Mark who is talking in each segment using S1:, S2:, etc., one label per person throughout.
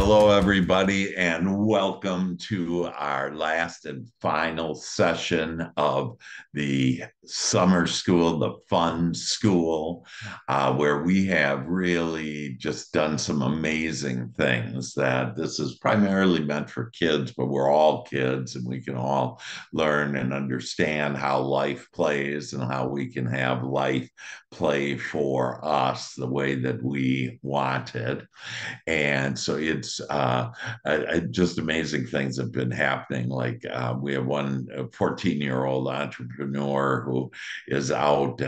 S1: Hello, everybody, and welcome to our last and final session of the summer school, the fun school, where we have really just done some amazing things. That this is primarily meant for kids, but we're all kids and we can all learn and understand how life plays and how we can have life play for us the way that we want it. And so it's just amazing things have been happening. Like we have one 14-year-old entrepreneur who is out.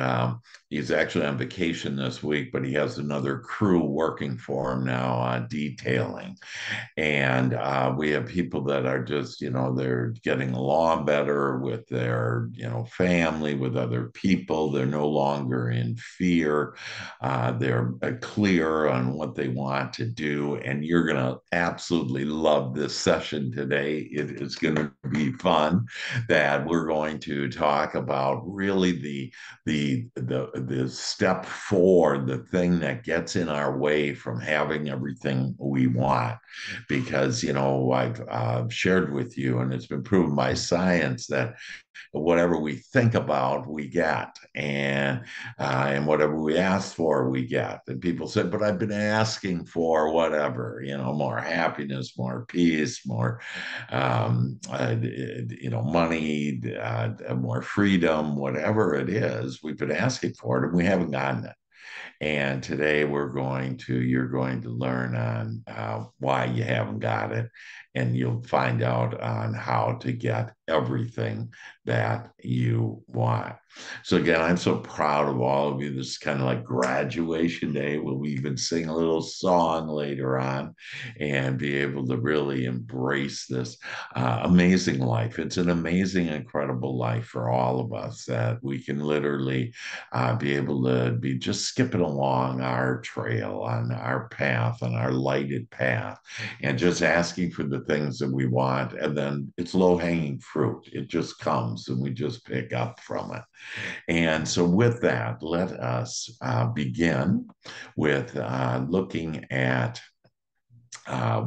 S1: He's actually on vacation this week, but he has another crew working for him now on detailing. And we have people that are just, they're getting along better with their, family, with other people. They're no longer in fear. They're clear on what they want to do. And you're going to absolutely love this session today. It is going to be fun. That we're going to talk about really the step forward, the thing that gets in our way from having everything we want. Because I've shared with you, and it's been proven by science that whatever we think about, we get, and whatever we ask for, we get. And people said, "But I've been asking for whatever, more happiness, more peace, more, money, more freedom, whatever it is. We've been asking for it, and we haven't gotten it." And today you're going to learn on why you haven't got it, and you'll find out on how to get everything that you want. So again, I'm so proud of all of you. This is kind of like graduation day. We'll even sing a little song later on and be able to really embrace this amazing life. It's an amazing, incredible life for all of us that we can literally be able to be just skipping along our trail, on our path, on our lighted path, and just asking for the things that we want. And then it's low hanging fruit. It just comes and we just pick up from it. And so, with that, let us begin with looking at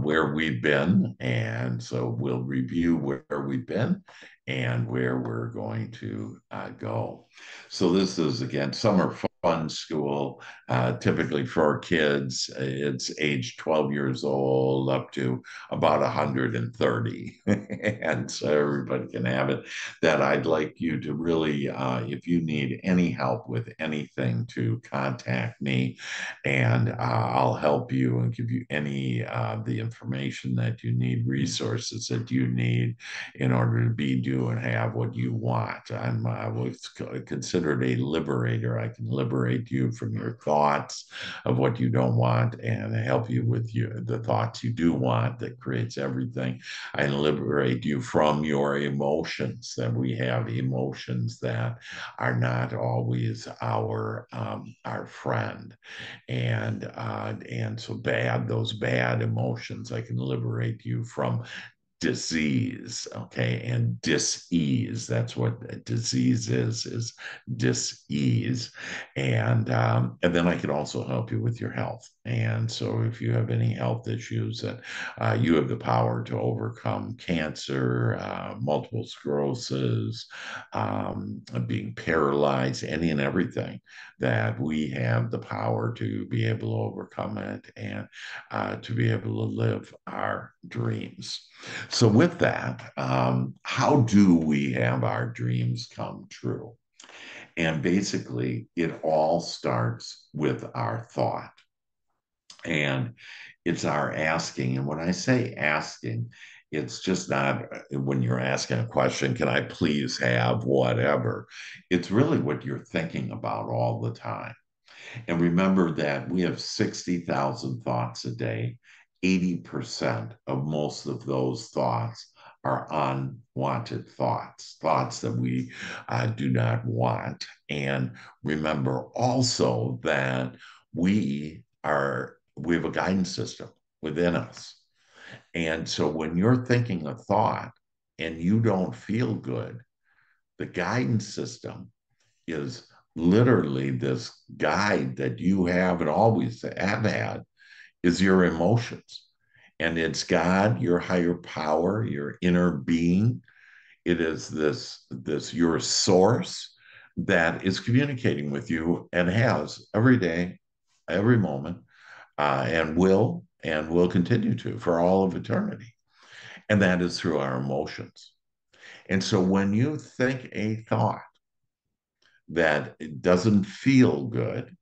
S1: where we've been. And so we'll review where we've been and where we're going to go. So this is, again, summer fun school, typically for kids. It's age 12 years old up to about 130. And so everybody can have it. That I'd like you to really, if you need any help with anything, to contact me, and I'll help you and give you any the information that you need, resources that you need in order to be, do, and have what you want. I'm what's considered a liberator. I can liberate you from your thoughts of what you don't want and help you with the thoughts you do want that creates everything. I can liberate you from your emotions, that we have emotions that are not always our friend. And so those bad emotions, I can liberate you from disease. Okay, and dis-ease, that's what disease is dis-ease. And then I can also help you with your health. And so if you have any health issues, that you have the power to overcome cancer, multiple sclerosis, being paralyzed, any and everything, that we have the power to be able to overcome it, and to be able to live our dreams. So, with that, how do we have our dreams come true? And basically, it all starts with our thought. And it's our asking. And when I say asking, it's just not when you're asking a question, can I please have whatever? It's really what you're thinking about all the time. And remember that we have 60,000 thoughts a day. 80% of most of those thoughts are unwanted thoughts, thoughts that we do not want. And remember also that we have a guidance system within us. And so when you're thinking a thought and you don't feel good, the guidance system is literally this guide that you have and always have had, is your emotions. And it's God, your higher power, your inner being. It is this your source that is communicating with you and has every day, every moment, and will continue to for all of eternity. And that is through our emotions. And so when you think a thought that it doesn't feel good,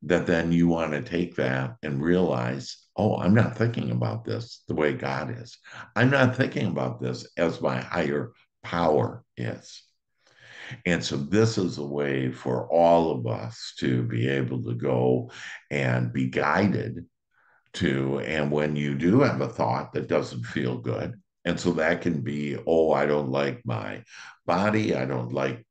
S1: that then you want to take that and realize, oh, I'm not thinking about this the way God is. I'm not thinking about this as my higher power is. And so this is a way for all of us to be able to go and be guided to, and when you do have a thought that doesn't feel good, and so that can be, oh, I don't like my body, I don't like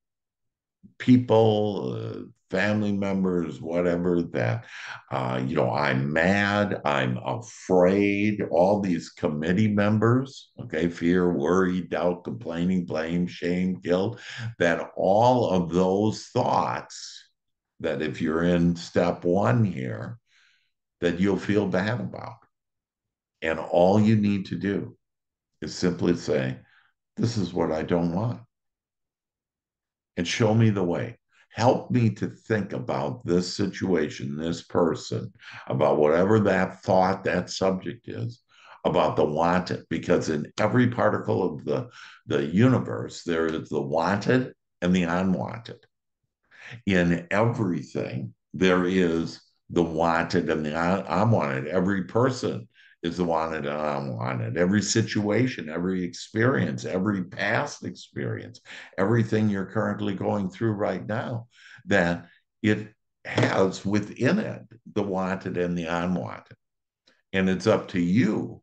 S1: people, family members, whatever, that, I'm mad, I'm afraid, all these committee members, okay, fear, worry, doubt, complaining, blame, shame, guilt, that all of those thoughts, that if you're in step one here, that you'll feel bad about. And all you need to do is simply say, this is what I don't want, and show me the way. Help me to think about this situation, this person, about whatever that thought, that subject is, about the wanted, because in every particle of the universe, there is the wanted and the unwanted. In everything, there is the wanted and the unwanted. Every person is the wanted and unwanted. Every situation, every experience, every past experience, everything you're currently going through right now, that it has within it the wanted and the unwanted. And it's up to you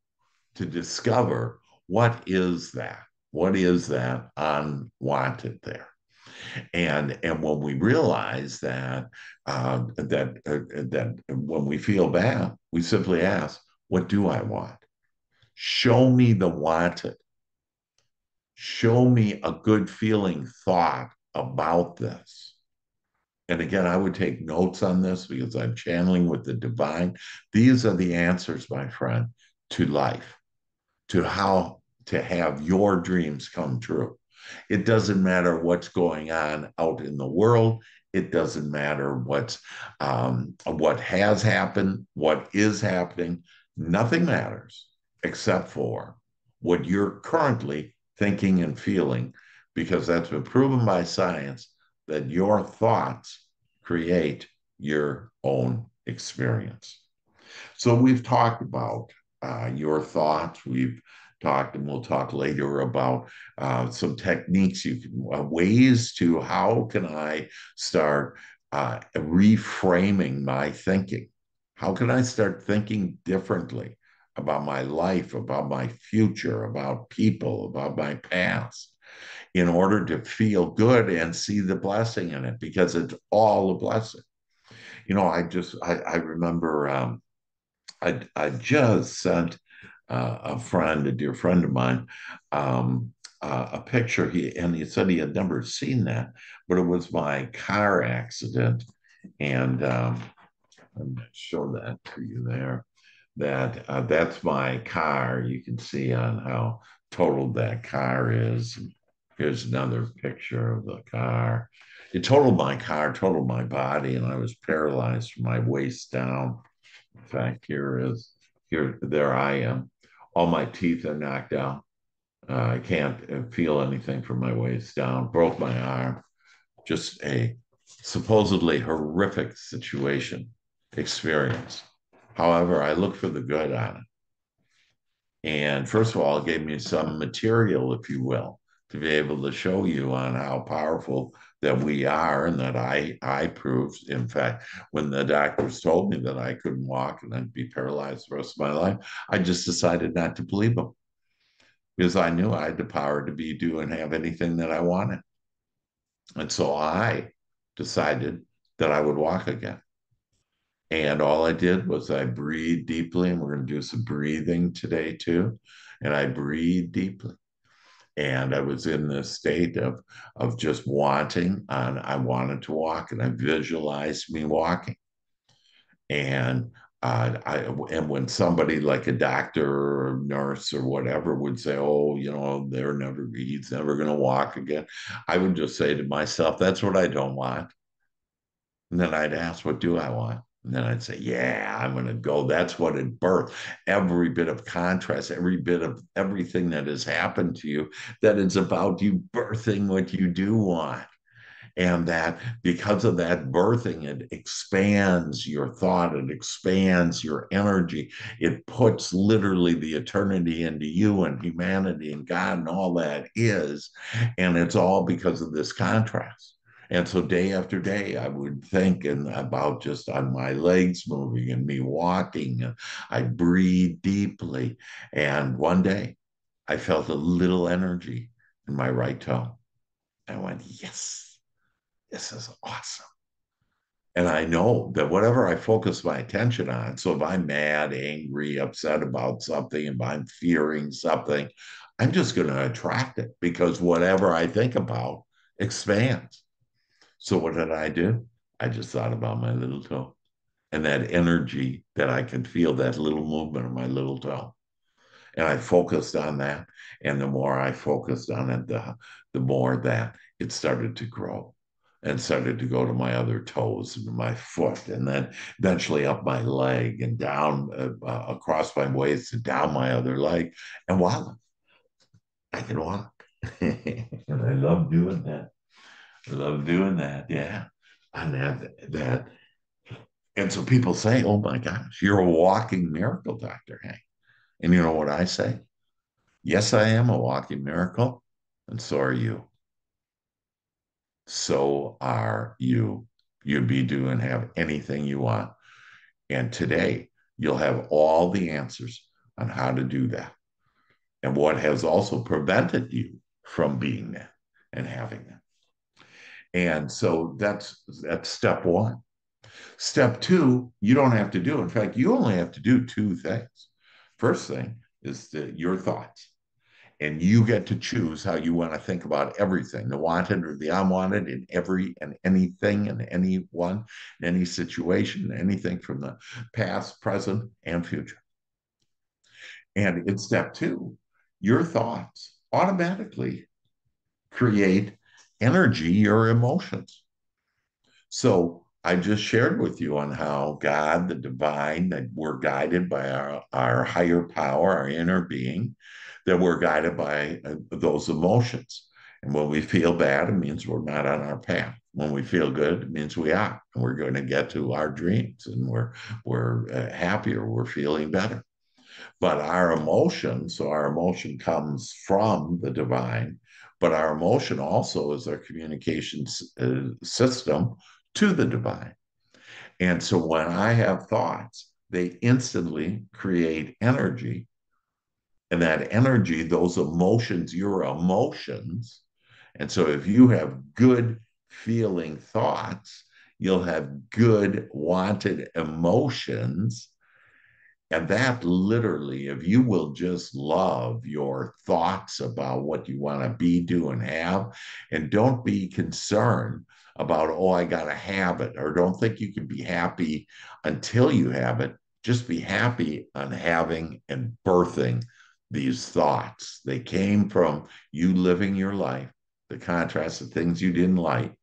S1: to discover what is that? What is that unwanted there? And when we realize that when we feel bad, we simply ask, "What do I want? Show me the wanted. Show me a good feeling thought about this." And again, I would take notes on this because I'm channeling with the divine. These are the answers, my friend, to life, to how to have your dreams come true. It doesn't matter what's going on out in the world. It doesn't matter what has happened, what is happening. Nothing matters except for what you're currently thinking and feeling, because that's been proven by science that your thoughts create your own experience. So we've talked about your thoughts. We've talked, and we'll talk later about some techniques you can, ways to how can I start reframing my thinking? How can I start thinking differently about my life, about my future, about people, about my past, in order to feel good and see the blessing in it, because it's all a blessing. I remember I just sent a friend, a dear friend of mine, a picture. He said he had never seen that, but it was my car accident, and I'm going to show that to you there. That's my car. You can see on how totaled that car is. Here's another picture of the car. It totaled my car, totaled my body, and I was paralyzed from my waist down. In fact, there I am. All my teeth are knocked out. I can't feel anything from my waist down. Broke my arm. Just a supposedly horrific experience. However, I look for the good on it. And first of all, it gave me some material, if you will, to be able to show you on how powerful that we are, and that I proved. In fact, when the doctors told me that I couldn't walk and I'd be paralyzed the rest of my life, I just decided not to believe them, because I knew I had the power to do and have anything that I wanted. And so I decided that I would walk again. And all I did was I breathed deeply, and we're going to do some breathing today too. And I breathed deeply. And I was in this state of just wanting, and I wanted to walk, and I visualized me walking. And And when somebody like a doctor or nurse or whatever would say, "Oh, he's never going to walk again," I would just say to myself, "That's what I don't want." And then I'd ask, "What do I want?" And then I'd say, "Yeah, I'm going to go." That's what it birthed. Every bit of contrast, every bit of everything that has happened to you, that is about you birthing what you do want. And that because of that birthing, it expands your thought, it expands your energy, it puts literally the eternity into you and humanity and God and all that is. And it's all because of this contrast. And so day after day, I would think and about just on my legs moving and me walking. And I breathe deeply. And one day I felt a little energy in my right toe. I went, yes, this is awesome. And I know that whatever I focus my attention on, so if I'm mad, angry, upset about something, if I'm fearing something, I'm just going to attract it because whatever I think about expands. So what did I do? I just thought about my little toe and that energy that I could feel, that little movement of my little toe. And I focused on that. And the more I focused on it, the more that it started to grow and started to go to my other toes and my foot, and then eventually up my leg and down across my waist and down my other leg. And wow, I can walk. And I love doing that. I love doing that. Yeah. And that. And so people say, "Oh my gosh, you're a walking miracle, Dr. Hank." And you know what I say? Yes, I am a walking miracle, and so are you. So are you. You'd be doing have anything you want. And today, you'll have all the answers on how to do that and what has also prevented you from being that and having that. And so that's step one. Step two, you don't have to do. In fact, you only have to do two things. First thing is your thoughts. And you get to choose how you want to think about everything, the wanted or the unwanted, in every and anything and anyone, in any situation, anything from the past, present, and future. And in step two, your thoughts automatically create energy or emotions. So I just shared with you on how God, the divine, that we're guided by our higher power, our inner being, that we're guided by those emotions. And when we feel bad, it means we're not on our path. When we feel good, it means we are, and we're going to get to our dreams, and we're happier, we're feeling better. But our emotion, so our emotion comes from the divine, but our emotion also is our communication system to the divine. And so when I have thoughts, they instantly create energy. And that energy, those emotions, your emotions. And so if you have good feeling thoughts, you'll have good wanted emotions. And that literally, if you will just love your thoughts about what you want to be, do, and have, and don't be concerned about, oh, I got to have it, or don't think you can be happy until you have it. Just be happy on having and birthing these thoughts. They came from you living your life, the contrast of things you didn't like,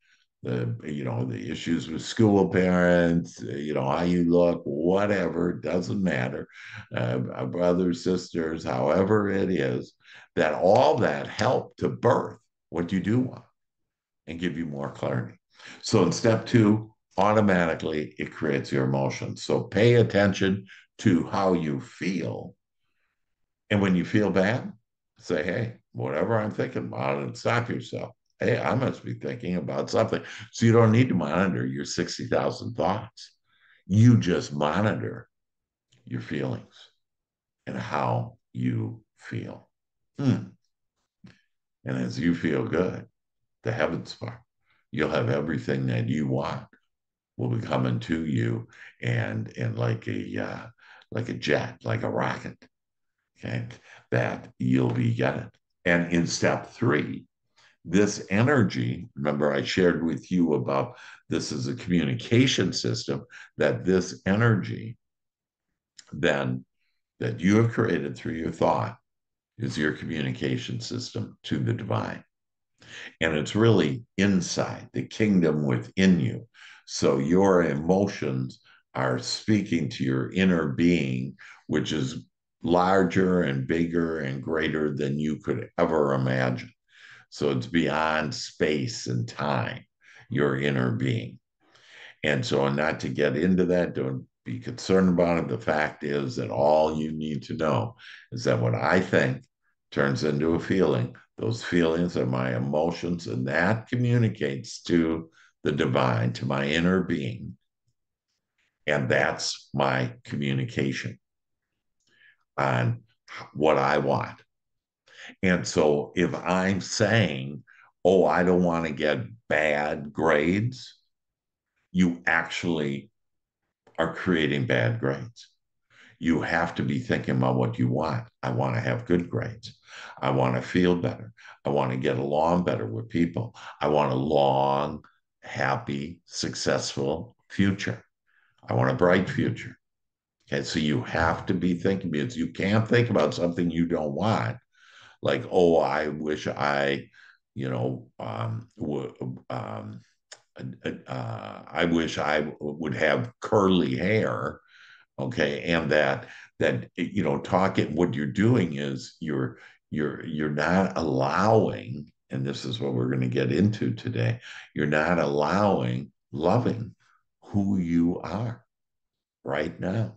S1: the issues with school parents, how you look, whatever, it doesn't matter, brothers, sisters, however it is, that all that help to birth what you do want and give you more clarity. So in step two, automatically it creates your emotions. So pay attention to how you feel, and when you feel bad, say, "Hey, whatever I'm thinking about," and stop yourself. "Hey, I must be thinking about something." So you don't need to monitor your 60,000 thoughts. You just monitor your feelings and how you feel. Hmm. And as you feel good, the heavens part, you'll have everything that you want will be coming to you, and like a jet, like a rocket, okay, that you'll be getting. And in step three, this energy, remember I shared with you about this is a communication system, that this energy then that you have created through your thought is your communication system to the divine. And it's really inside the kingdom within you. So your emotions are speaking to your inner being, which is larger and bigger and greater than you could ever imagine. So it's beyond space and time, your inner being. And so, not to get into that, don't be concerned about it. The fact is that all you need to know is that what I think turns into a feeling. Those feelings are my emotions, and that communicates to the divine, to my inner being. And that's my communication on what I want. And so, if I'm saying, oh, I don't want to get bad grades, you actually are creating bad grades. You have to be thinking about what you want. I want to have good grades. I want to feel better. I want to get along better with people. I want a long, happy, successful future. I want a bright future. Okay, so you have to be thinking because you can't think about something you don't want, like, oh, I wish I, you know, I wish I would have curly hair. Okay, and that talking, what you're doing is you're not allowing, and this is what we're going to get into today, you're not allowing loving who you are right now.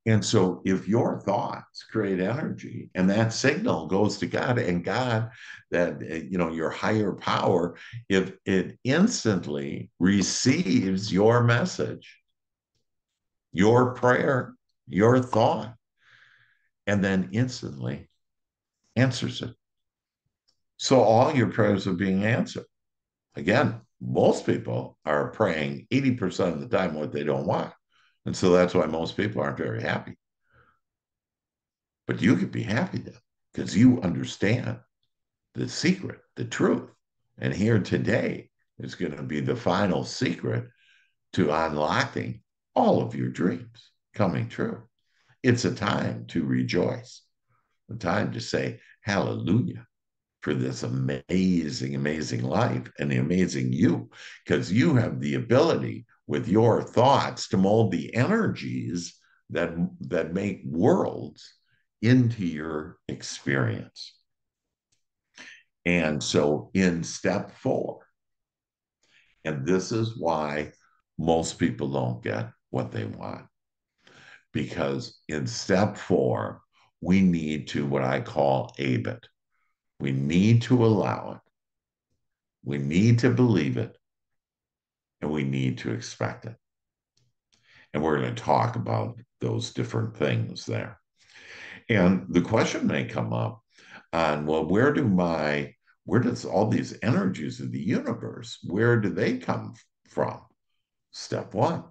S1: And so if your thoughts create energy and that signal goes to God, and God, that your higher power, if it instantly receives your message, your prayer, your thought, and then instantly answers it. So all your prayers are being answered. Again, most people are praying 80% of the time what they don't want. And so that's why most people aren't very happy. But you could be happy then because you understand the secret, the truth. And here today is going to be the final secret to unlocking all of your dreams coming true. It's a time to rejoice, a time to say hallelujah for this amazing, amazing life and the amazing you, because you have the ability with your thoughts to mold the energies that make worlds into your experience. And so in step 4, and this is why most people don't get what they want, because in step 4, we need to, what I call ABE it. We need to allow it. We need to believe it. And we need to expect it. And we're going to talk about those different things there. And the question may come up on, well, where does all these energies of the universe, where do they come from? Step 1,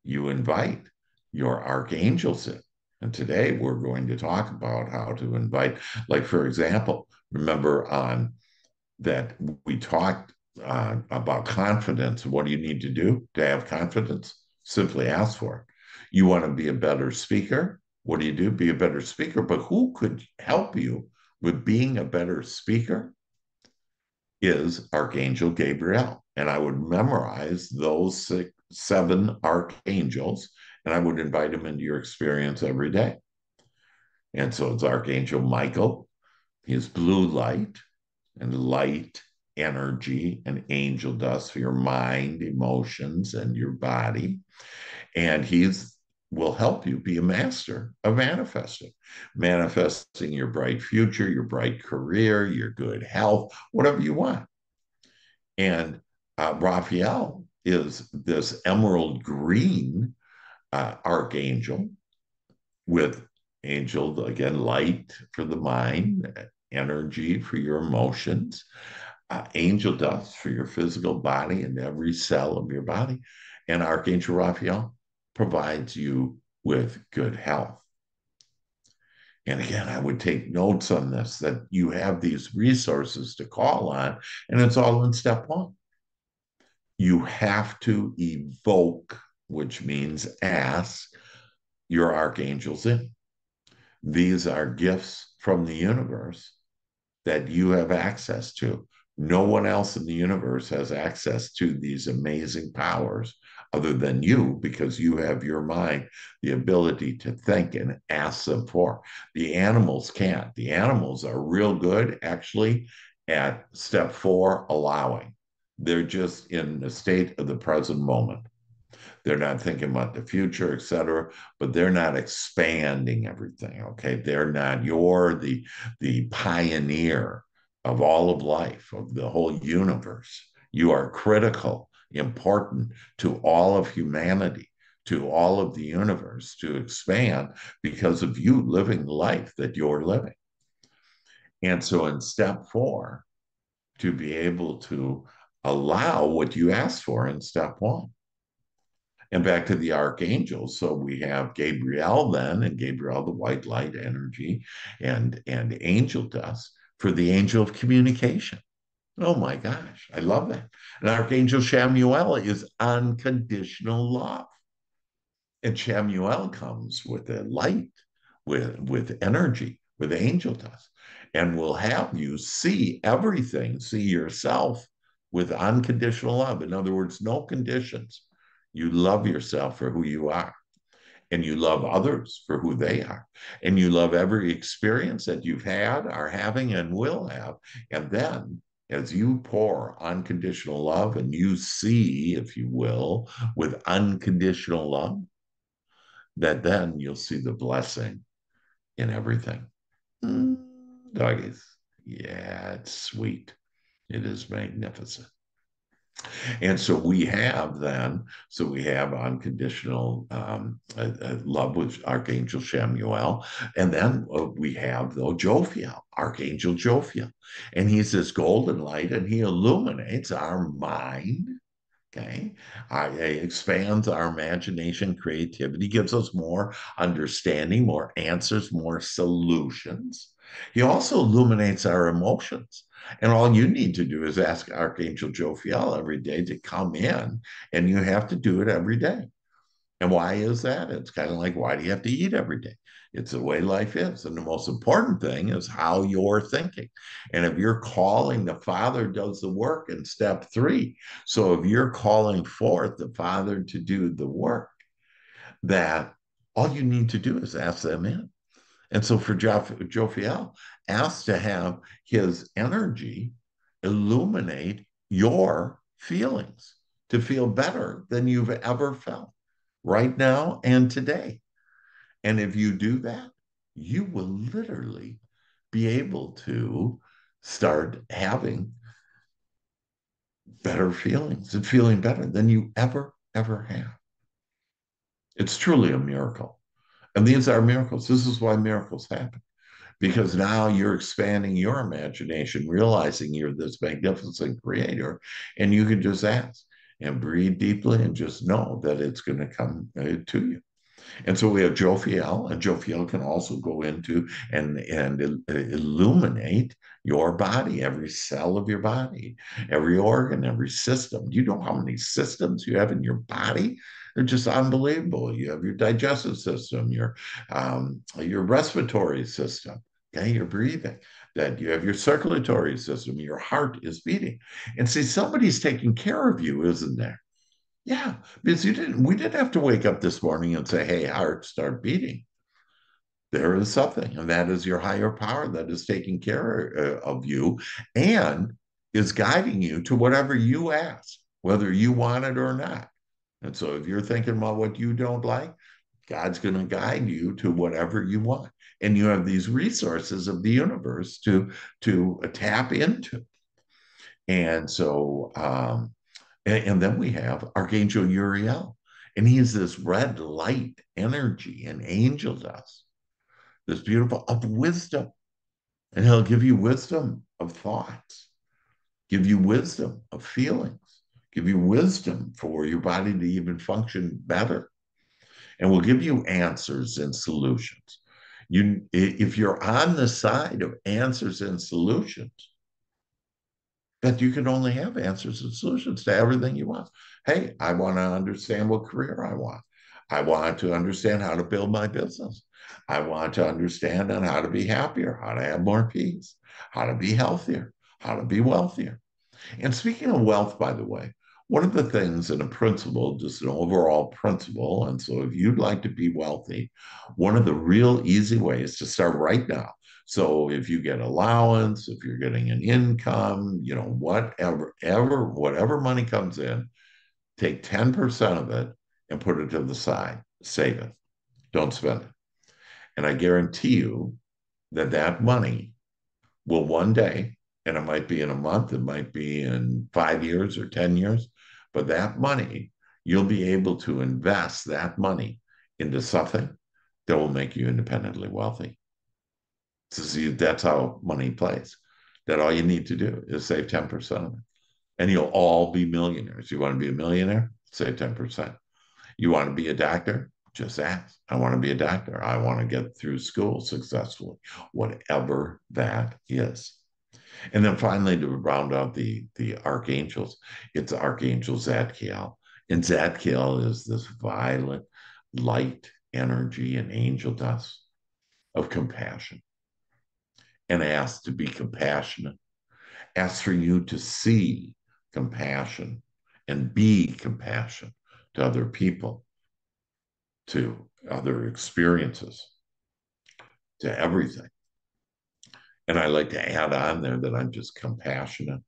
S1: you invite your archangels in. And today we're going to talk about how to invite, like, for example, remember on that we talked about confidence. What do you need to do to have confidence? Simply ask for it. You want to be a better speaker? What do you do? Be a better speaker. But who could help you with being a better speaker? Is Archangel Gabriel. And I would memorize those 7 archangels, and I would invite them into your experience every day. And so it's Archangel Michael. He's blue light and light energy and angel dust for your mind, emotions, and your body. And he's will help you be a master of manifesting your bright future, your bright career, your good health, whatever you want. And Raphael is this emerald green archangel with angel, again, light for the mind, energy for your emotions, angel dust for your physical body and every cell of your body. And Archangel Raphael provides you with good health. And again, I would take notes on this, that you have these resources to call on, and it's all in step 1. You have to evoke, which means ask, your archangels in. These are gifts from the universe that you have access to. No one else in the universe has access to these amazing powers other than you, because you have your mind, the ability to think and ask them for. The animals can't. The animals are real good, actually, at step four, allowing. They're just in the state of the present moment. They're not thinking about the future, et cetera, but they're not expanding everything. Okay. They're not, you're the pioneer of all of life, of the whole universe. You are critical, important to all of humanity, to all of the universe to expand because of you living the life that you're living. And so in step four, to be able to allow what you asked for in step one, and back to the archangels. So we have Gabriel then, and Gabriel, the white light energy, and angel dust for the angel of communication. Oh my gosh, I love that. And Archangel Chamuel is unconditional love. And Chamuel comes with a light, with energy, with angel dust, and will have you see everything, see yourself with unconditional love. In other words, no conditions. You love yourself for who you are, and you love others for who they are, and you love every experience that you've had, are having, and will have. And then as you pour unconditional love and you see, if you will, with unconditional love, that then you'll see the blessing in everything. Mm, doggies. Yeah, it's sweet. It is magnificent. And so we have then, so we have unconditional love with Archangel Chamuel. And then we have, though, Jophiel, Archangel Jophiel. And he's this golden light and he illuminates our mind. Okay. Expands our imagination, creativity, gives us more understanding, more answers, more solutions. He also illuminates our emotions. And all you need to do is ask Archangel Jophiel every day to come in, and you have to do it every day. And why is that? It's kind of like, why do you have to eat every day? It's the way life is. And the most important thing is how you're thinking. And if you're calling, the Father does the work in step three. So if you're calling forth the Father to do the work, that all you need to do is ask them in. And so for Jophiel, ask to have his energy illuminate your feelings, to feel better than you've ever felt right now and today. And if you do that, you will literally be able to start having better feelings and feeling better than you ever have. It's truly a miracle. And these are miracles. This is why miracles happen, because now you're expanding your imagination, realizing you're this magnificent creator, and you can just ask and breathe deeply and just know that it's going to come to you. And so we have Jophiel, and Jophiel can also go into and illuminate your body, every cell of your body, every organ, every system. Do you know how many systems you have in your body? They're just unbelievable. You have your digestive system, your respiratory system, okay, your breathing. That you have your circulatory system, your heart is beating. And see, somebody's taking care of you, isn't there? Yeah, because we didn't have to wake up this morning and say, hey, heart, start beating. There is something, and that is your higher power that is taking care of you and is guiding you to whatever you ask, whether you want it or not. And so if you're thinking about what you don't like, God's going to guide you to whatever you want. And you have these resources of the universe to tap into. And so and then we have Archangel Uriel, and he's this red light energy and angel dust, this beautiful of wisdom. And he'll give you wisdom of thoughts, give you wisdom of feelings, give you wisdom for your body to even function better, and will give you answers and solutions. If you're on the side of answers and solutions, that you can only have answers and solutions to everything you want. Hey, I want to understand what career I want. I want to understand how to build my business. I want to understand on how to be happier, how to have more peace, how to be healthier, how to be wealthier. And speaking of wealth, by the way, one of the things in a principle, just an overall principle, and so if you'd like to be wealthy, one of the real easy ways to start right now. So if you get allowance, if you're getting an income, whatever money comes in, take 10% of it and put it to the side, save it, don't spend it. And I guarantee you that that money will one day, and it might be in a month, it might be in 5 years or 10 years, but that money, you'll be able to invest that money into something that will make you independently wealthy. So see, that's how money plays. That all you need to do is save 10% of it. And you'll all be millionaires. You want to be a millionaire? Save 10%. You want to be a doctor? Just ask. I want to be a doctor. I want to get through school successfully, whatever that is. And then finally, to round out the archangels, it's Archangel Zadkiel. And Zadkiel is this violet light energy and angel dust of compassion. And asks to be compassionate, asks for you to see compassion and be compassion to other people, to other experiences, to everything. And I like to add on there that I'm just compassionate,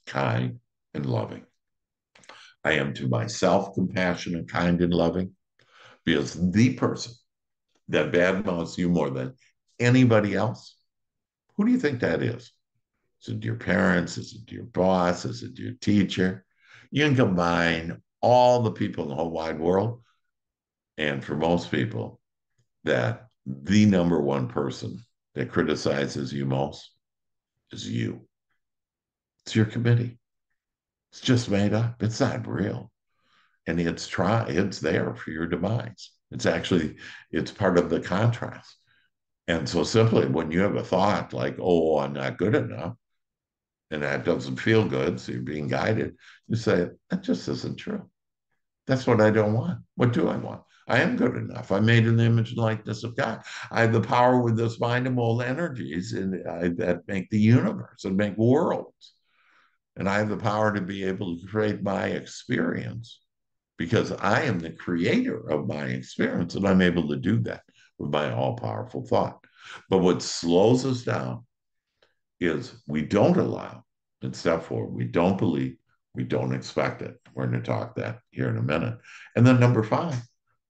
S1: kind, and loving. I am to myself compassionate, kind, and loving because the person that badmouths you more than anybody else, who do you think that is? Is it your parents? Is it your boss? Is it your teacher? You can combine all the people in the whole wide world. And for most people, that the number one person that criticizes you most is you. It's your committee. It's just made up. It's not real. And it's there for your demise. It's part of the contrast. And so simply when you have a thought like, oh, I'm not good enough, and that doesn't feel good, so you're being guided, you say, that just isn't true. That's what I don't want. What do I want? I am good enough. I'm made in the image and likeness of God. I have the power with this mind and mold energies that make the universe and make worlds. And I have the power to be able to create my experience because I am the creator of my experience and I'm able to do that with my all powerful thought. But what slows us down is we don't allow, in step four, we don't believe, we don't expect it. We're going to talk that here in a minute. And then number five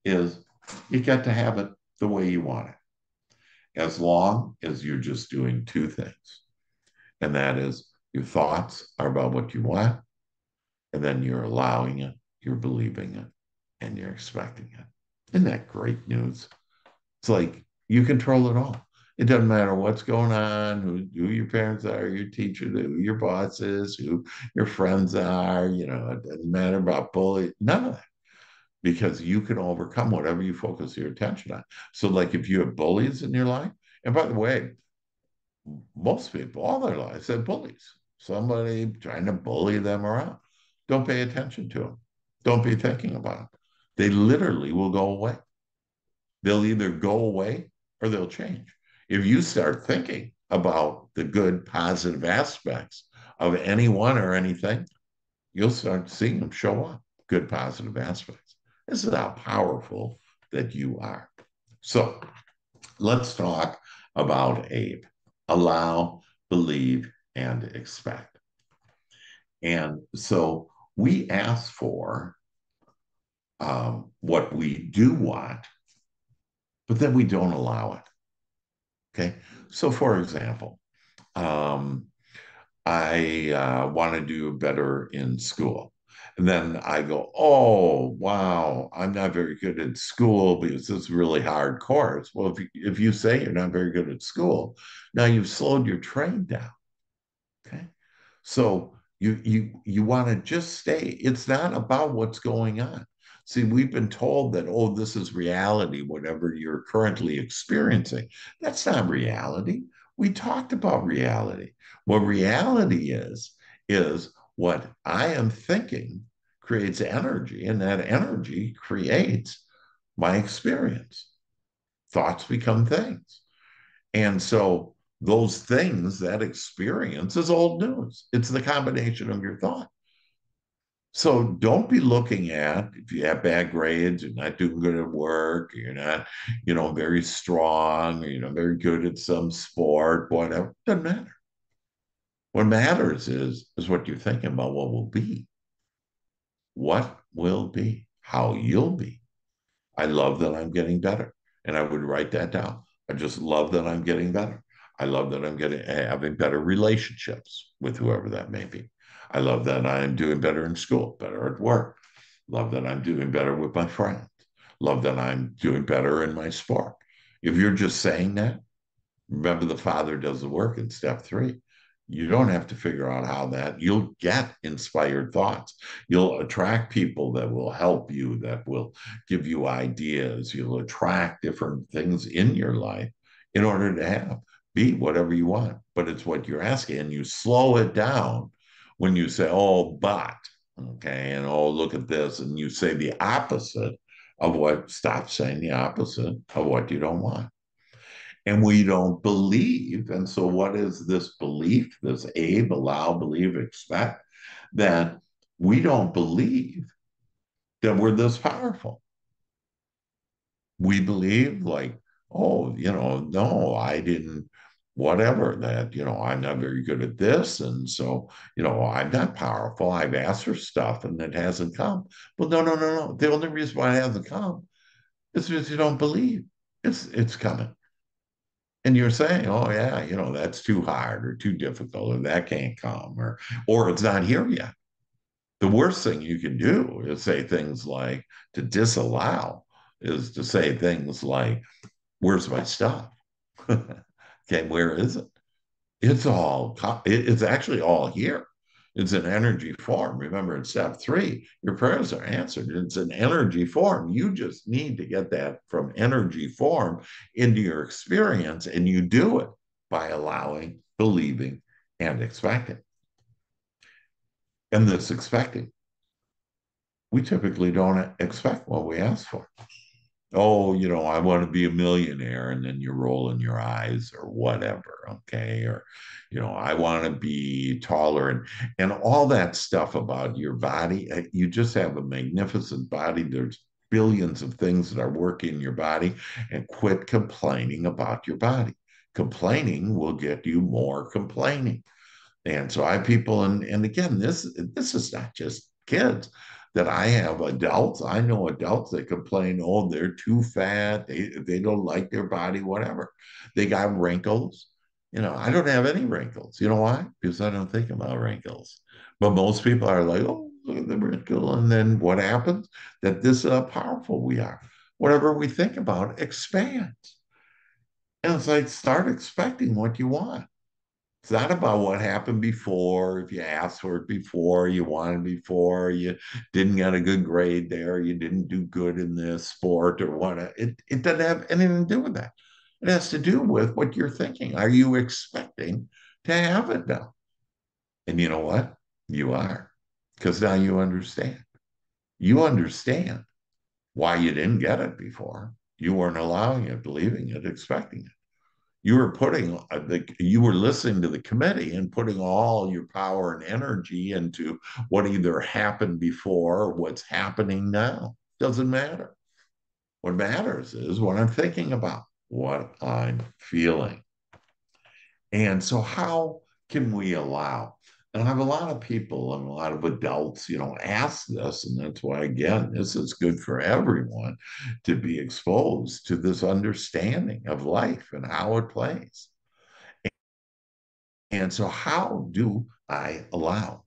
S1: is you get to have it the way you want it, as long as you're just doing two things. And that is your thoughts are about what you want, and then you're allowing it, you're believing it, and you're expecting it. Isn't that great news? It's like you control it all. It doesn't matter what's going on, who your parents are, your teacher, who your boss is, who your friends are. It doesn't matter about bullying, none of that, because you can overcome whatever you focus your attention on. So, like if you have bullies in your life, and by the way, most people all their lives have bullies, somebody trying to bully them around. Don't pay attention to them. Don't be thinking about them. They literally will go away. They'll either go away or they'll change. If you start thinking about the good, positive aspects of anyone or anything, you'll start seeing them show up, good, positive aspects. This is how powerful that you are. So let's talk about Abe. Allow, believe, and expect. And so we ask for what we do want, but then we don't allow it. Okay. So, for example, um, I want to do better in school. And then I go, oh, wow, I'm not very good at school because it's a really hard course. Well, if you say you're not very good at school, now you've slowed your train down. Okay. So you want to just stay. It's not about what's going on. See, we've been told that, oh, this is reality, whatever you're currently experiencing. That's not reality. We talked about reality. What reality is what I am thinking creates energy, and that energy creates My experience. Thoughts become things. And so those things, that experience is old news. It's the combination of your thought. So don't be looking at if you have bad grades, you're not doing good at work, you're not, very strong, or you're not very good at some sport, whatever. Doesn't matter. What matters is what you're thinking about what will be. What will be, how you'll be. I love that I'm getting better. And I would write that down. I just love that I'm getting better. I love that I'm getting having better relationships with whoever that may be. I love that I'm doing better in school, better at work. Love that I'm doing better with my friends. Love that I'm doing better in my sport. If you're just saying that, remember the Father does the work in step 3. You don't have to figure out how that, you'll get inspired thoughts. You'll attract people that will help you, that will give you ideas. You'll attract different things in your life in order to be whatever you want. But it's what you're asking. And you slow it down when you say, oh, but, okay, and oh, look at this. And you say the opposite of what, stop saying the opposite of what you don't want, and we don't believe. And so, what is this belief, this Abe, allow, believe, expect? That we don't believe that we're this powerful. We believe, like, oh, no, I didn't, whatever, that, I'm not very good at this. And so, I'm not powerful. I've asked for stuff and it hasn't come. Well, no, no, no, no. The only reason why it hasn't come is because you don't believe it's coming. And you're saying, oh yeah, that's too hard or too difficult, or that can't come, or it's not here yet. The worst thing you can do is say things like, to disallow is to say things like, where's my stuff? Okay, where is it? It's actually all here. It's an energy form. Remember, in step 3, your prayers are answered. It's an energy form. You just need to get that from energy form into your experience, and you do it by allowing, believing, and expecting. And this expecting, we typically don't expect what we ask for. Oh, I want to be a millionaire, and then you're rolling your eyes or whatever, okay? Or, I want to be taller, and all that stuff about your body. You just have a magnificent body. There's billions of things that are working in your body, and quit complaining about your body. Complaining will get you more complaining. And so I have people, and again, this is not just kids, that I have adults. I know adults that complain, oh, they're too fat, they don't like their body, whatever. They got wrinkles. I don't have any wrinkles. You know why? Because I don't think about wrinkles. But most people are like, oh, look at the wrinkle. And then what happens? That this powerful we are. Whatever we think about expands. And it's like, start expecting what you want. It's not about what happened before. If you asked for it before, you wanted before, you didn't get a good grade there, you didn't do good in this sport or what. It doesn't have anything to do with that. It has to do with what you're thinking. Are you expecting to have it now? And you know what? You are, because now you understand. You understand why you didn't get it before. You weren't allowing it, believing it, expecting it. You were listening to the committee and putting all your power and energy into what either happened before or what's happening now. Doesn't matter. What matters is what I'm thinking about, what I'm feeling. And so, how can we allow? And I have a lot of people and a lot of adults, ask this. And that's why, again, this is good for everyone to be exposed to this understanding of life and how it plays. And so, how do I allow?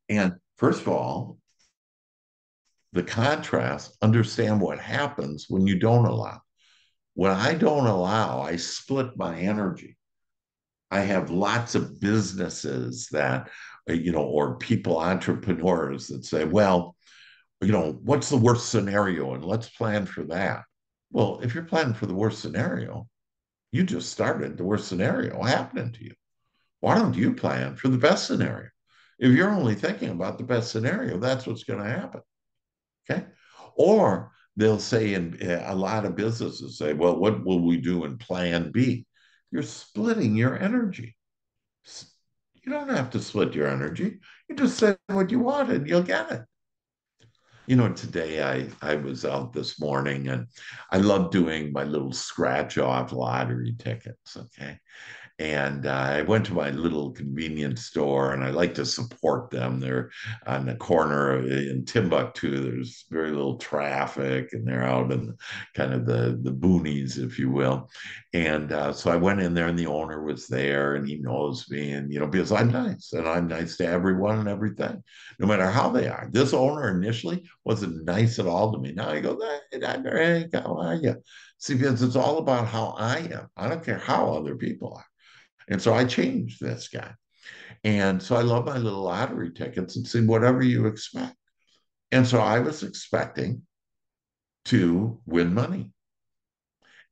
S1: And first of all, the contrast, understand what happens when you don't allow. When I don't allow, I split my energy. I have lots of businesses that, or people, entrepreneurs that say, well, what's the worst scenario? And let's plan for that. Well, if you're planning for the worst scenario, you just started the worst scenario happening to you. Why don't you plan for the best scenario? If you're only thinking about the best scenario, that's what's going to happen. Okay. Or they'll say in a lot of businesses say, well, what will we do in plan B? You're splitting your energy. You don't have to split your energy. You just say what you want and you'll get it. Today I was out this morning and I love doing my little scratch off lottery tickets. Okay. And I went to my little convenience store and I like to support them. They're on the corner in Timbuktu. There's very little traffic and they're out in kind of the boonies, if you will. And so I went in there and the owner was there and he knows me. And, because I'm nice and I'm nice to everyone and everything, no matter how they are. This owner initially wasn't nice at all to me. Now he goes, hey, how are you? See, because it's all about how I am. I don't care how other people are. And so I changed this guy. And so I love my little lottery tickets and see whatever you expect. And so I was expecting to win money.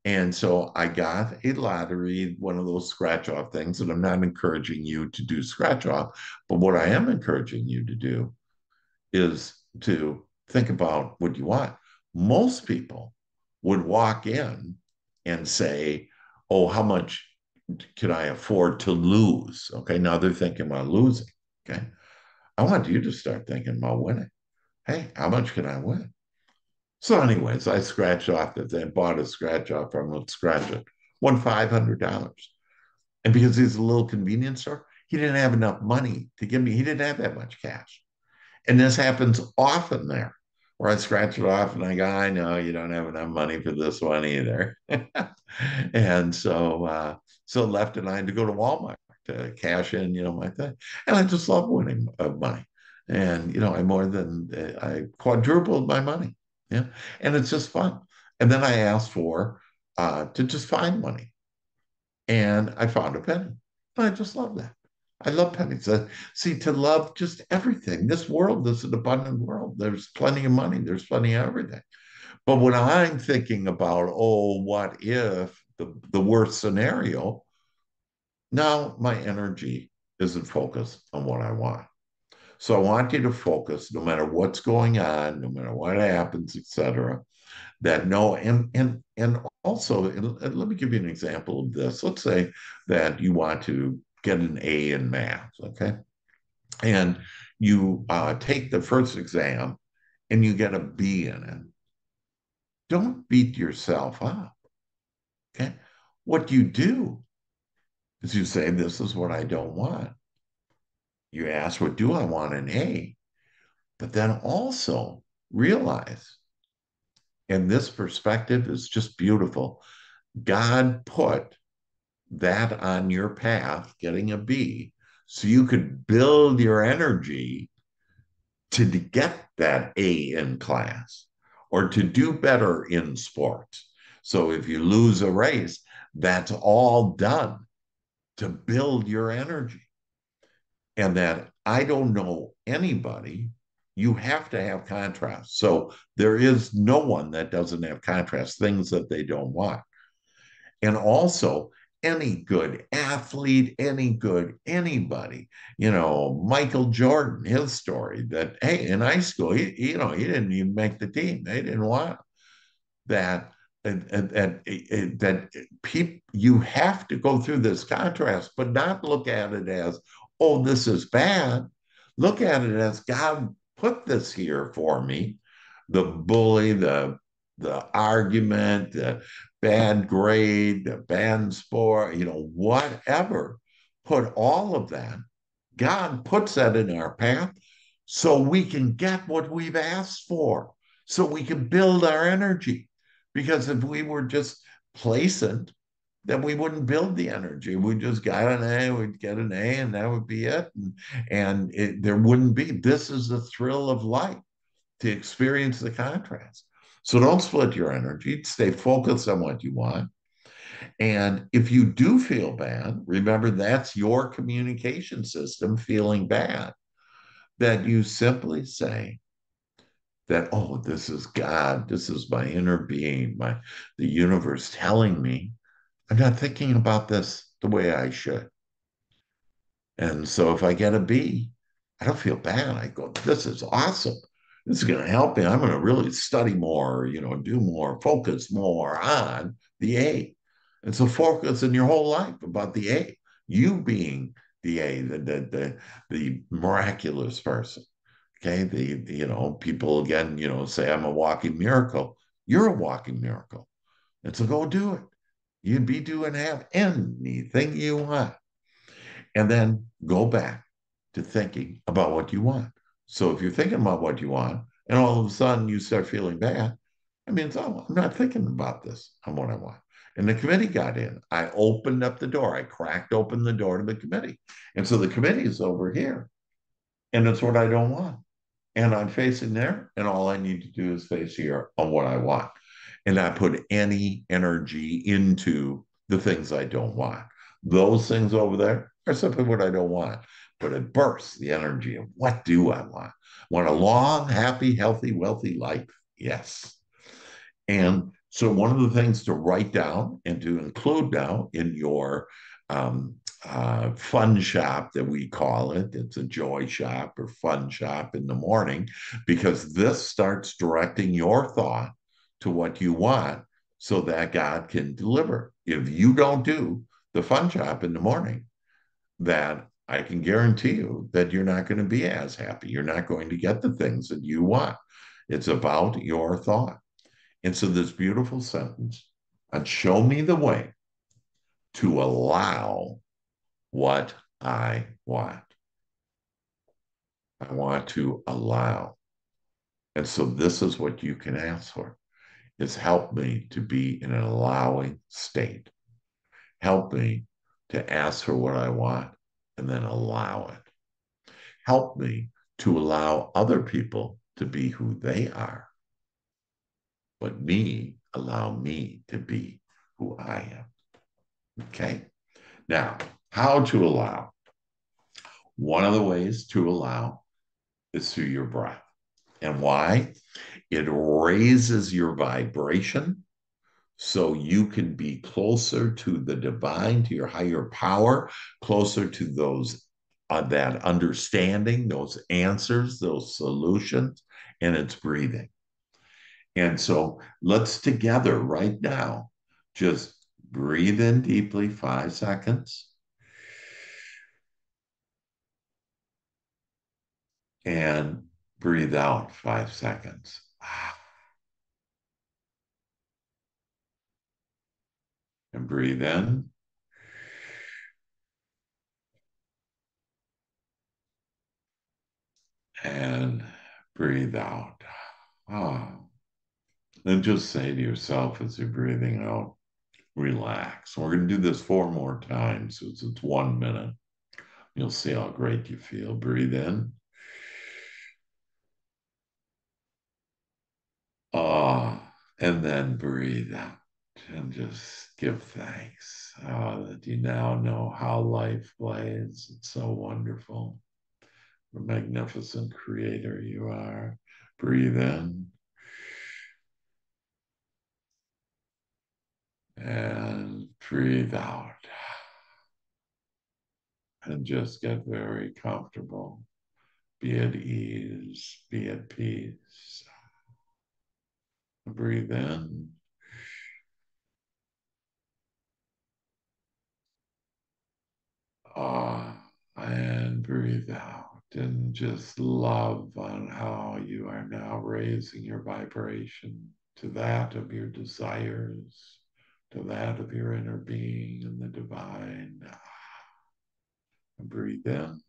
S1: And so I got a lottery, one of those scratch off things. And I'm not encouraging you to do scratch off, but what I am encouraging you to do is to think about what you want. Most people would walk in and say, oh, how much can I afford to lose? Okay, now they're thinking about losing. Okay, I want you to start thinking about winning. Hey, how much can I win? So, anyways, I scratched off that they bought a scratch off from a scratch it, won $500. And because he's a little convenience store, he didn't have enough money to give me, he didn't have that much cash. And this happens often there, where I scratch it off and I go, I know you don't have enough money for this one either. And so left and I had to go to Walmart to cash in, my thing. And I just love winning money. And, I quadrupled my money. Yeah. And it's just fun. And then I asked for to just find money. And I found a penny. And I just love that. I love pennies. See, to love just everything. This world is an abundant world. There's plenty of money. There's plenty of everything. But when I'm thinking about, oh, what if the worst scenario, now my energy isn't focused on what I want. So I want you to focus, no matter what's going on, no matter what happens, etc. That no, and also, and let me give you an example of this. Let's say that you want to get an A in math, okay, and you take the first exam and you get a B in it. Don't beat yourself up, okay? What you do is you say, "This is what I don't want." You ask, "What do I want?" An A, but then also realize, and this perspective is just beautiful. God put that on your path, getting a B, so you could build your energy to get that A in class or to do better in sports. So if you lose a race, that's all done to build your energy. And that I don't know anybody, you have to have contrast. So there is no one that doesn't have contrast, things that they don't want. And also, any good athlete, any good anybody, Michael Jordan, his story that, hey, in high school, he didn't even make the team. They didn't want that. That people, you have to go through this contrast, but not look at it as, oh, this is bad. Look at it as God put this here for me. The bully, the argument, the bad grade, the bad sport, whatever. Put all of that. God puts that in our path so we can get what we've asked for, so we can build our energy. Because if we were just placent, then we wouldn't build the energy. We just got an A, we'd get an A, and that would be it. There wouldn't be. This is the thrill of life, to experience the contrast. So don't split your energy. Stay focused on what you want. And if you do feel bad, remember that's your communication system feeling bad. That you simply say that, oh, this is God, this is my inner being, the universe telling me I'm not thinking about this the way I should. And so if I get a B, I don't feel bad. I go, this is awesome. This is going to help me. I'm going to really study more, do more, focus more on the A. And so focus in your whole life about the A, you being the A, the miraculous person. Okay. People again, say I'm a walking miracle. You're a walking miracle. And so go do it. You'd be doing have anything you want. And then go back to thinking about what you want. So if you're thinking about what you want, and all of a sudden you start feeling bad, I mean, oh, I'm not thinking about this. I'm what I want. And the committee got in. I opened up the door. I cracked open the door to the committee. And so the committee is over here. And it's what I don't want. And I'm facing there. And all I need to do is face here on what I want. And not put any energy into the things I don't want. Those things over there are simply what I don't want. But it bursts the energy of what do I want? I want a long, happy, healthy, wealthy life. Yes. And so, one of the things to write down and to include now in your fun shop that we call it, it's a joy shop or fun shop in the morning, because this starts directing your thought to what you want so that God can deliver. If you don't do the fun shop in the morning, that I can guarantee you that you're not going to be as happy. You're not going to get the things that you want. It's about your thought. And so this beautiful sentence, and show me the way to allow what I want. I want to allow. And so this is what you can ask for, is help me to be in an allowing state. Help me to ask for what I want and then allow it. Help me to allow other people to be who they are, but allow me to be who I am. Okay? Now, how to allow? One of the ways to allow is through your breath. And why? It raises your vibration so you can be closer to the divine, to your higher power, closer to those that understanding, those answers, those solutions, and it's breathing. And so let's together right now just breathe in deeply 5 seconds and breathe out 5 seconds. And breathe in and breathe out. Oh. Then just say to yourself as you're breathing out, relax. We're going to do this 4 more times. So it's 1 minute. You'll see how great you feel. Breathe in. And then breathe out and just give thanks. That you now know how life plays. It's so wonderful. The magnificent creator you are. Breathe in and breathe out. And just get very comfortable. Be at ease, be at peace. Breathe in. And breathe out. And just love on how you are now raising your vibration to that of your desires, to that of your inner being and the divine. And breathe in.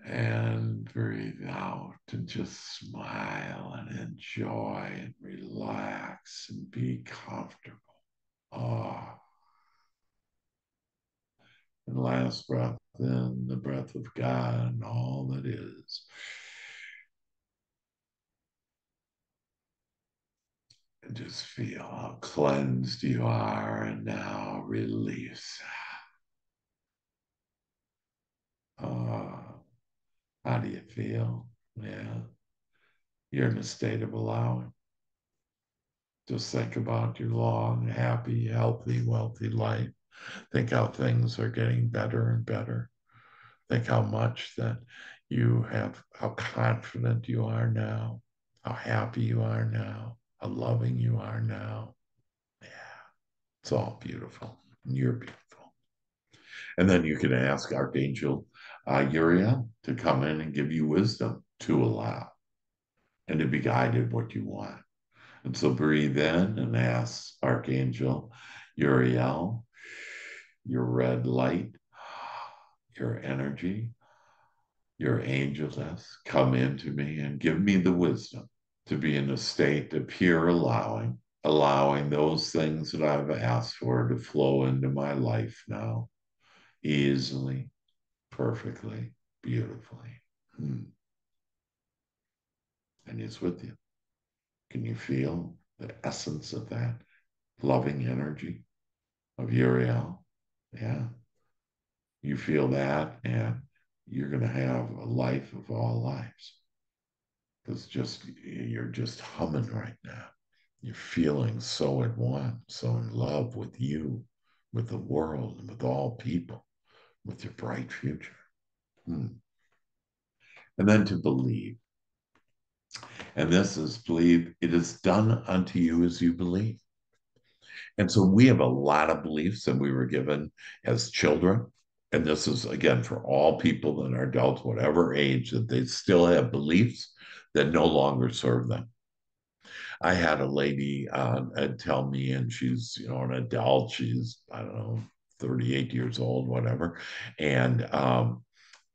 S1: And breathe out and just smile and enjoy and relax and be comfortable. Oh. And last breath in, the breath of God and all that is. And just feel how cleansed you are and now release. Oh, how do you feel? Yeah, you're in a state of allowing. Just think about your long, happy, healthy, wealthy life. Think how things are getting better and better. Think how much that you have, how confident you are now, how happy you are now, how loving you are now. Yeah, it's all beautiful. And you're beautiful. And then you can ask Archangel Uriel to come in and give you wisdom to allow and to be guided what you want. And so breathe in and ask Archangel Uriel, your red light, your energy, your angels, come into me and give me the wisdom to be in a state of pure allowing, allowing those things that I've asked for to flow into my life now, easily, perfectly, beautifully. And He's with you. Can you feel the essence of that loving energy of Uriel? Yeah, you feel that, and you're going to have a life of all lives because just you're just humming right now. You're feeling so at one, so in love with you, with the world, and with all people, with your bright future. Hmm. And then to believe. And this is believe it is done unto you as you believe. And so we have a lot of beliefs that we were given as children. And this is, again, for all people that are adults, whatever age, that they still have beliefs that no longer serve them. I had a lady tell me, and she's, an adult. She's, I don't know, 38 years old, whatever.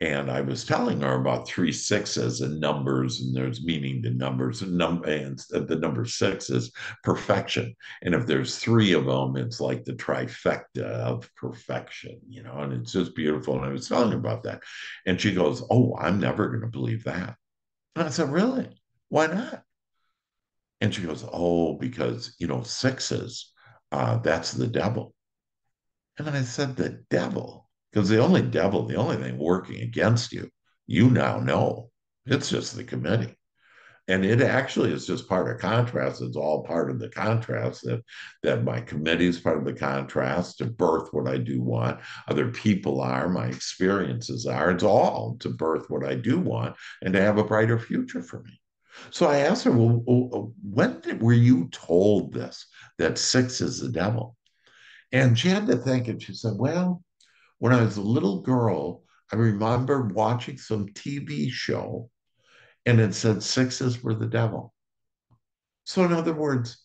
S1: And I was telling her about three sixes and numbers, and there's meaning to numbers, and the number six is perfection. And if there's three of them, it's like the trifecta of perfection, and it's just beautiful. And I was telling her about that. And she goes, "Oh, I'm never going to believe that." And I said, "Really? Why not?" And she goes, "Oh, because, sixes, that's the devil." And I said, "The devil?" Because the only thing working against you, you now know it's just the committee. And it actually is just part of contrast. It's all part of the contrast that my committee is part of the contrast to birth what I do want. Other people are, my experiences are. It's all to birth what I do want and to have a brighter future for me. So I asked her, "Well, were you told this, that six is the devil?" And she had to think, and she said, "Well, when I was a little girl, I remember watching some TV show and it said sixes were the devil." So, in other words,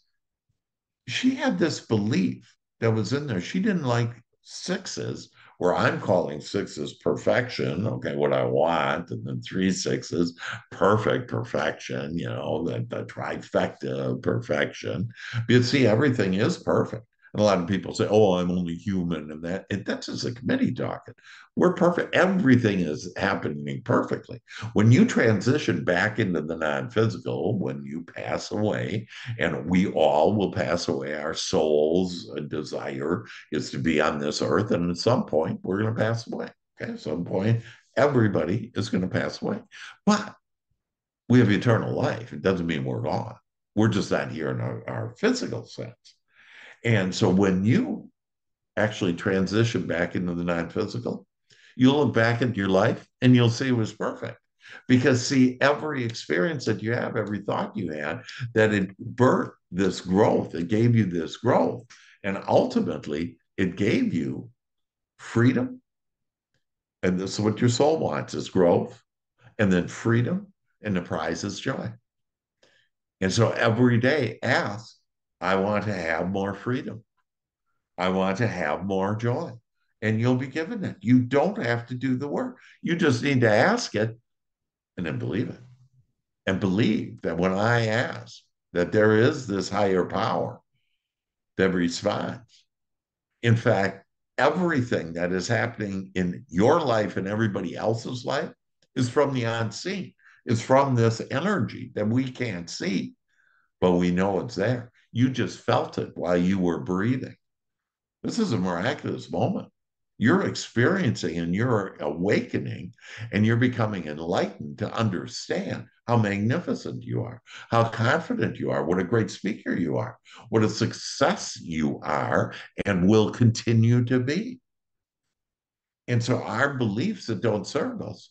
S1: she had this belief that was in there. She didn't like sixes, where I'm calling sixes perfection, okay, what I want, and then three sixes, perfect perfection, the trifecta of perfection. But see, everything is perfect. And a lot of people say, "Oh, I'm only human," that's just a committee talking. We're perfect. Everything is happening perfectly. When you transition back into the non-physical, when you pass away, and we all will pass away. Our soul's desire is to be on this earth, and at some point, we're going to pass away. Okay, at some point, everybody is going to pass away. But we have eternal life. It doesn't mean we're gone. We're just not here in our physical sense. And so when you actually transition back into the non physical, you'll look back at your life and you'll see it was perfect. Because, see, every experience that you have, every thought you had, that it birthed this growth, it gave you this growth. And ultimately, it gave you freedom. And this is what your soul wants is growth, and then freedom, and the prize is joy. And so every day, ask, I want to have more freedom. I want to have more joy. And you'll be given it. You don't have to do the work. You just need to ask it and then believe it. And believe that when I ask, that there is this higher power that responds. In fact, everything that is happening in your life and everybody else's life is from the unseen. It's from this energy that we can't see, but we know it's there. You just felt it while you were breathing. This is a miraculous moment. You're experiencing and you're awakening and you're becoming enlightened to understand how magnificent you are, how confident you are, what a great speaker you are, what a success you are and will continue to be. And so our beliefs that don't serve us,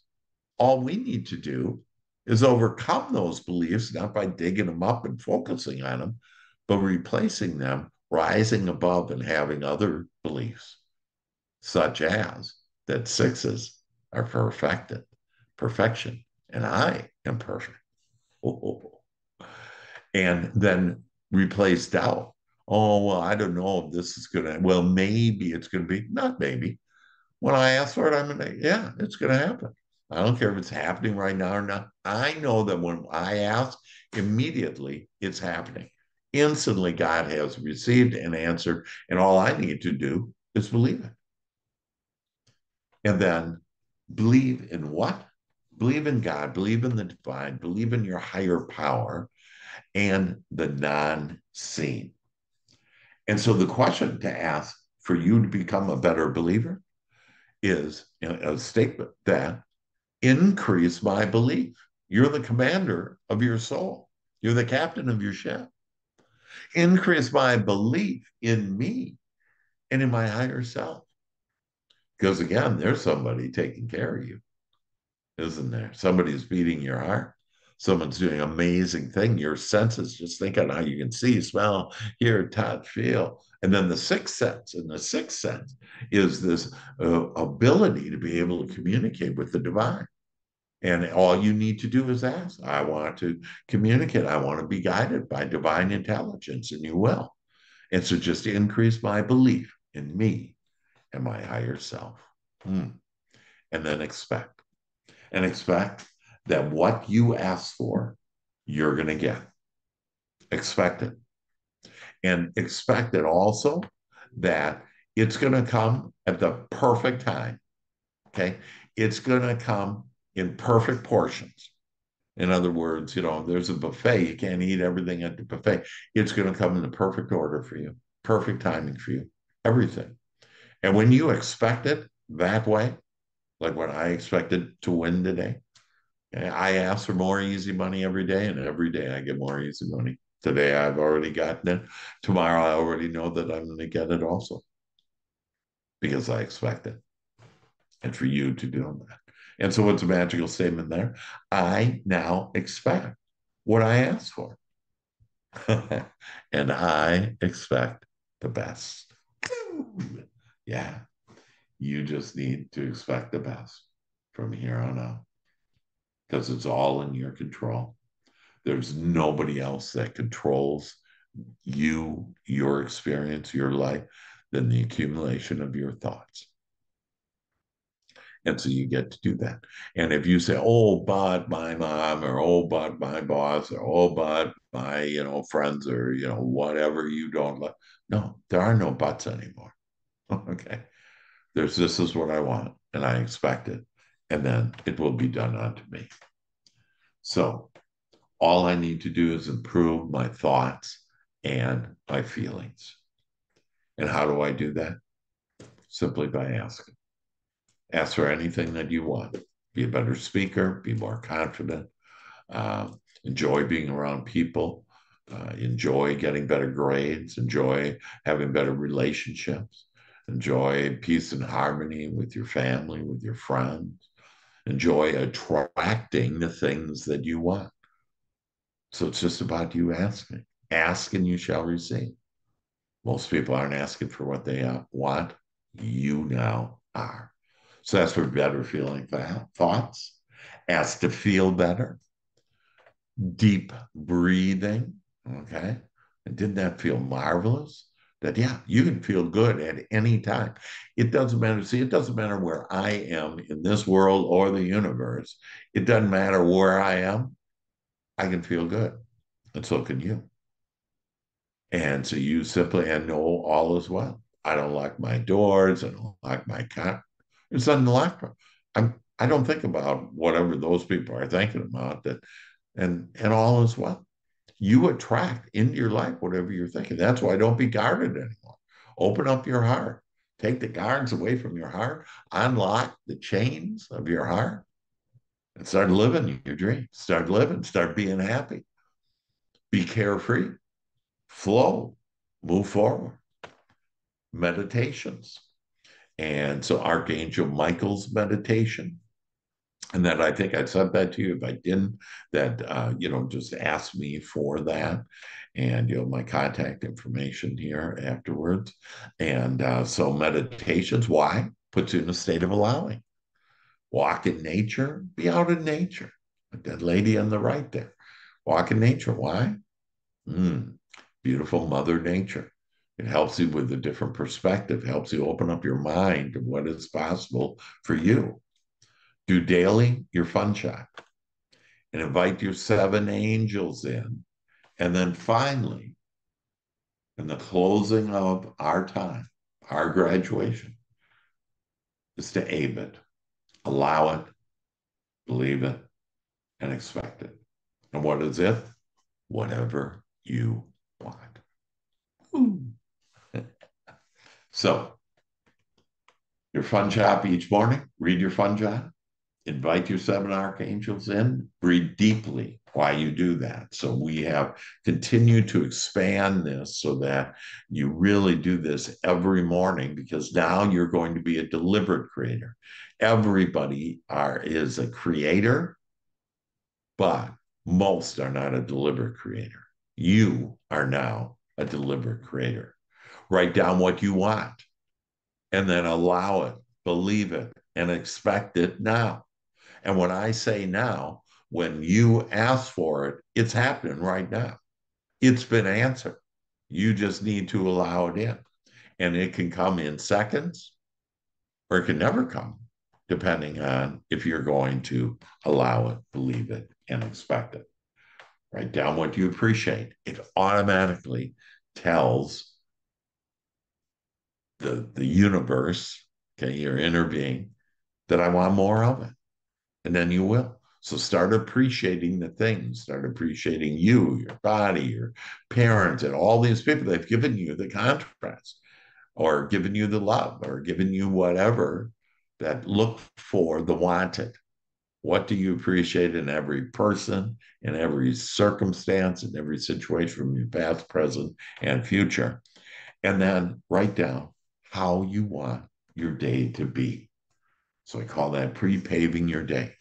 S1: all we need to do is overcome those beliefs, not by digging them up and focusing on them, but replacing them, rising above and having other beliefs, such as that sixes are perfection, and I am perfect. Oh. And then replace doubt. Oh, well, I don't know if this is going to, well, maybe it's going to be, not maybe. When I ask for it, I'm going to, yeah, it's going to happen. I don't care if it's happening right now or not. I know that when I ask, immediately it's happening. Instantly, God has received and answered, and all I need to do is believe it. And then believe in what? Believe in God, believe in the divine, believe in your higher power and the non seen. And so the question to ask for you to become a better believer is a statement that increase my belief. You're the commander of your soul. You're the captain of your ship. Increase my belief in me and in my higher self. Because again, there's somebody taking care of you, isn't there? Somebody's beating your heart. Someone's doing an amazing thing. Your senses, just think on how you can see, smell, hear, touch, feel. And then the sixth sense. And the sixth sense is this ability to be able to communicate with the divine. And all you need to do is ask. I want to communicate. I want to be guided by divine intelligence, and you will. And so just increase my belief in me and my higher self. And then expect. And expect that what you ask for, you're going to get. Expect it. And expect it also that it's going to come at the perfect time. Okay. It's going to come in perfect portions. In other words, there's a buffet. You can't eat everything at the buffet. It's going to come in the perfect order for you, perfect timing for you, everything. And when you expect it that way, like what I expected to win today, I ask for more easy money every day, and every day I get more easy money. Today I've already gotten it. Tomorrow I already know that I'm going to get it also because I expect it. And for you to do that. And so what's a magical statement there? I now expect what I asked for. And I expect the best. Yeah, you just need to expect the best from here on out because it's all in your control. There's nobody else that controls you, your experience, your life, than the accumulation of your thoughts. And so you get to do that. And if you say, oh, but my mom, or oh, but my boss, or oh, but my, friends, or, whatever you don't like. No, there are no buts anymore. Okay. This is what I want, and I expect it. And then it will be done unto me. So all I need to do is improve my thoughts and my feelings. And how do I do that? Simply by asking. Ask for anything that you want. Be a better speaker, be more confident, uh, enjoy being around people, enjoy getting better grades, enjoy having better relationships, enjoy peace and harmony with your family, with your friends, enjoy attracting the things that you want. So it's just about you asking. Ask and you shall receive. Most people aren't asking for what they want. You now are. So that's for better feeling thoughts. Ask to feel better. Deep breathing. Okay. And didn't that feel marvelous? That, yeah, you can feel good at any time. It doesn't matter. See, it doesn't matter where I am in this world or the universe. It doesn't matter where I am. I can feel good. And so can you. And so you simply and know all is well. I don't lock my doors. I don't lock my car. It's unlocked. I don't think about whatever those people are thinking about that, and all is well. You attract into your life whatever you're thinking. That's why don't be guarded anymore. Open up your heart. Take the guards away from your heart. Unlock the chains of your heart and start living your dreams. Start living. Start being happy. Be carefree. Flow. Move forward. Meditations. And so Archangel Michael's meditation. And then I think I said that to you. If I didn't, that just ask me for that, and my contact information here afterwards. And so meditations, why? Puts you in a state of allowing. Walk in nature, be out in nature. Like that lady on the right there. Walk in nature. Why? Mm, beautiful Mother Nature. It helps you with a different perspective, helps you open up your mind to what is possible for you. Do daily your fun shot and invite your 7 angels in. And then finally, in the closing of our time, our graduation, is to aim it, allow it, believe it, and expect it. And what is it? Whatever you want. Ooh. So, your fun shop each morning, read your fun shop, invite your 7 archangels in, breathe deeply while you do that. So we have continued to expand this so that you really do this every morning, because now you're going to be a deliberate creator. Everybody is a creator, but most are not a deliberate creator. You are now a deliberate creator. Write down what you want and then allow it, believe it, and expect it now. And when I say now, when you ask for it, it's happening right now. It's been answered. You just need to allow it in. And it can come in seconds or it can never come, depending on if you're going to allow it, believe it, and expect it. Write down what you appreciate. It automatically tells the universe, okay, your inner being, that I want more of it. And then you will. So start appreciating the things, start appreciating you, your body, your parents, and all these people that have given you the contrast or given you the love or given you whatever, that look for the wanted. What do you appreciate in every person, in every circumstance, in every situation from your past, present, and future? And then write down how you want your day to be. So I call that pre-paving your day.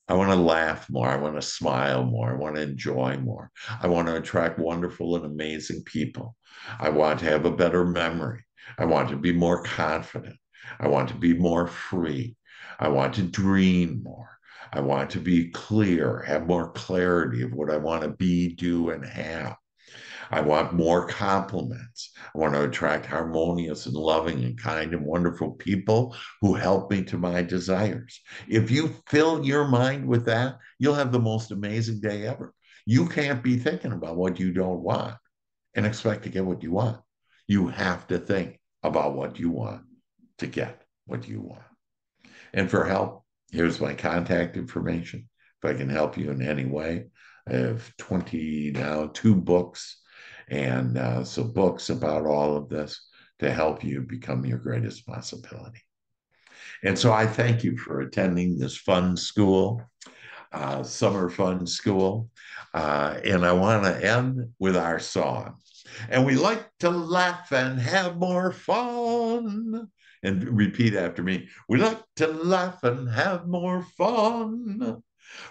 S1: I want to laugh more. I want to smile more. I want to enjoy more. I want to attract wonderful and amazing people. I want to have a better memory. I want to be more confident. I want to be more free. I want to dream more. I want to be clear, have more clarity of what I want to be, do, and have. I want more compliments. I want to attract harmonious and loving and kind and wonderful people who help me to my desires. If you fill your mind with that, you'll have the most amazing day ever. You can't be thinking about what you don't want and expect to get what you want. You have to think about what you want to get what you want. And for help, here's my contact information. If I can help you in any way, I have 22 books. And so books about all of this to help you become your greatest possibility. And so I thank you for attending this fun school, summer fun school. And I want to end with our song. And we like to laugh and have more fun. And repeat after me. We like to laugh and have more fun.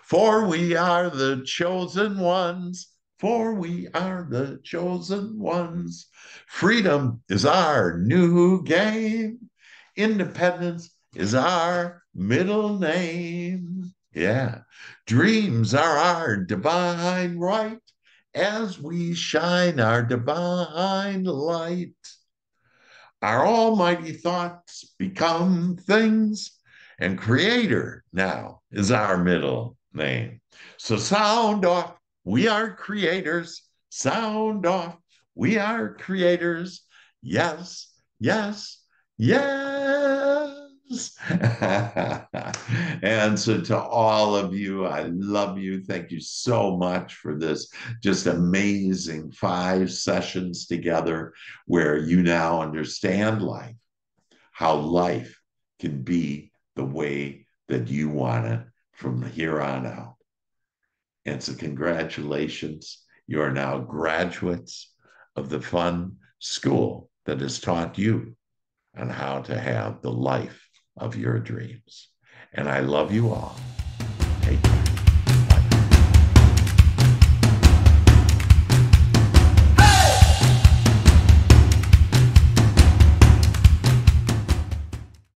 S1: For we are the chosen ones. For we are the chosen ones. Freedom is our new game. Independence is our middle name. Yeah. Dreams are our divine right as we shine our divine light. Our almighty thoughts become things, and creator now is our middle name. So sound off, we are creators. Sound off, we are creators. Yes, yes, yes. And so to all of you, I love you. Thank you so much for this just amazing 5 sessions together where you now understand life, how life can be the way that you want it from here on out. And so, congratulations. You are now graduates of the fun school that has taught you on how to have the life of your dreams. And I love you all.